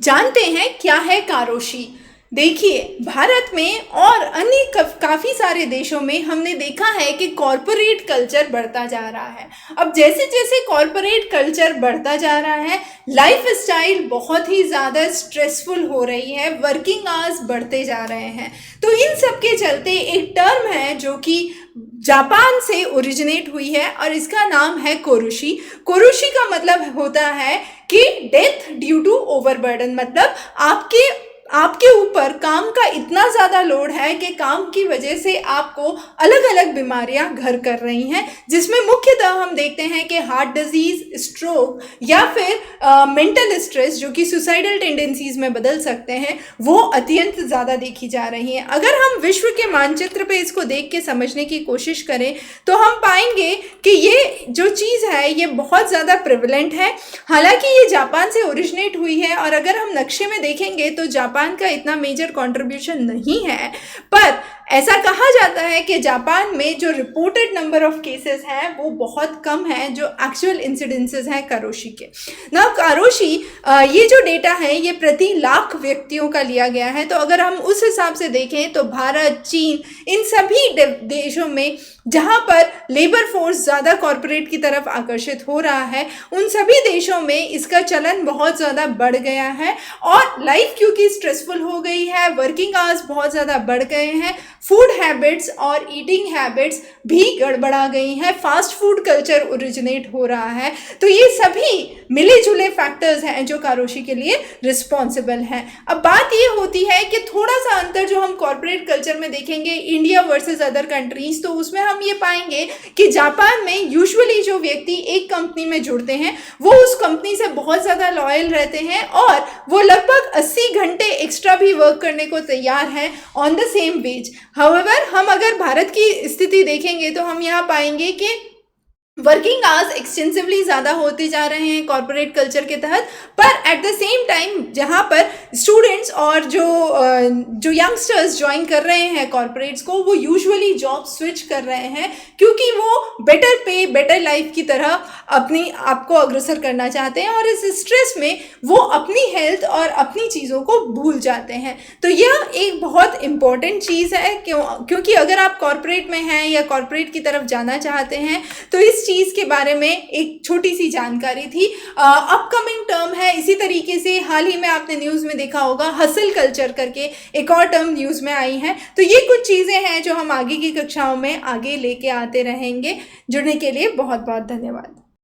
जानते हैं क्या है कारोशी। देखिए, भारत में और अन्य काफ़ी सारे देशों में हमने देखा है कि कॉरपोरेट कल्चर बढ़ता जा रहा है। अब जैसे जैसे कॉरपोरेट कल्चर बढ़ता जा रहा है, लाइफ स्टाइल बहुत ही ज़्यादा स्ट्रेसफुल हो रही है, वर्किंग आवर्स बढ़ते जा रहे हैं। तो इन सब के चलते एक टर्म है जो कि जापान से ओरिजिनेट हुई है और इसका नाम है कोरुशी। कोरुशी का मतलब होता है कि डेथ ड्यू टू ओवरबर्डन, मतलब आपके ऊपर काम का इतना ज़्यादा लोड है कि काम की वजह से आपको अलग अलग बीमारियां घर कर रही हैं, जिसमें मुख्यतः हम देखते हैं कि हार्ट डिजीज, स्ट्रोक या फिर मेंटल स्ट्रेस जो कि सुसाइडल टेंडेंसीज में बदल सकते हैं, वो अत्यंत ज़्यादा देखी जा रही हैं। अगर हम विश्व के मानचित्र पे इसको देख के समझने की कोशिश करें तो हम पाएंगे कि ये जो चीज़ है ये बहुत ज़्यादा प्रिवलेंट है। हालांकि ये जापान से ओरिजिनेट हुई है और अगर हम नक्शे में देखेंगे तो जापान का इतना मेजर कंट्रीब्यूशन नहीं है, पर ऐसा कहा जाता है कि जापान में जो रिपोर्टेड नंबर ऑफ केसेस हैं वो बहुत कम है जो एक्चुअल इंसिडेंसेस हैं कारोशी के। ना कारोशी ये जो डेटा है ये प्रति लाख व्यक्तियों का लिया गया है। तो अगर हम उस हिसाब से देखें तो भारत, चीन, इन सभी देशों में जहाँ पर लेबर फोर्स ज़्यादा कॉरपोरेट की तरफ आकर्षित हो रहा है, उन सभी देशों में इसका चलन बहुत ज़्यादा बढ़ गया है। और लाइफ क्योंकि स्ट्रेसफुल हो गई है, वर्किंग आवर्स बहुत ज़्यादा बढ़ गए हैं, फूड हैबिट्स और ईटिंग हैबिट्स भी गड़बड़ा गई हैं, फास्ट फूड कल्चर ओरिजिनेट हो रहा है। तो ये सभी मिले जुले फैक्टर्स हैं जो कारोशी के लिए रिस्पॉन्सिबल हैं। अब बात ये होती है कि थोड़ा सा अंतर जो हम कॉरपोरेट कल्चर में देखेंगे इंडिया वर्सेस अदर कंट्रीज, तो उसमें हम ये पाएंगे कि जापान में यूजुअली जो व्यक्ति एक कंपनी में जुड़ते हैं वो उस कंपनी से बहुत ज़्यादा लॉयल रहते हैं और वो लगभग 80 घंटे एक्स्ट्रा भी वर्क करने को तैयार हैं on the same wage. However, हम अगर भारत की स्थिति देखेंगे तो हम यहाँ पाएंगे कि वर्किंग आवर्स एक्सटेंसिवली ज़्यादा होते जा रहे हैं कॉरपोरेट कल्चर के तहत, पर एट द सेम टाइम जहाँ पर स्टूडेंट्स और जो यंगस्टर्स ज्वाइन कर रहे हैं कॉरपोरेट्स को, वो यूजुअली जॉब स्विच कर रहे हैं क्योंकि वो बेटर पे, बेटर लाइफ की तरह अपनी आपको अग्रसर करना चाहते हैं और इस स्ट्रेस में वो अपनी हेल्थ और अपनी चीज़ों को भूल जाते हैं। तो यह एक बहुत इम्पॉर्टेंट चीज़ है क्योंकि अगर आप कॉरपोरेट में हैं या कॉरपोरेट की तरफ जाना चाहते हैं तो इस चीज़ के बारे में एक छोटी सी जानकारी थी। अपकमिंग टर्म है, इसी तरीके से हाल ही में आपने न्यूज़ में देखा होगा हसल कल्चर करके एक और टर्म न्यूज़ में आई है। तो ये कुछ चीज़ें हैं जो हम आगे की कक्षाओं में आगे लेके आते रहेंगे। जुड़ने के लिए बहुत बहुत धन्यवाद।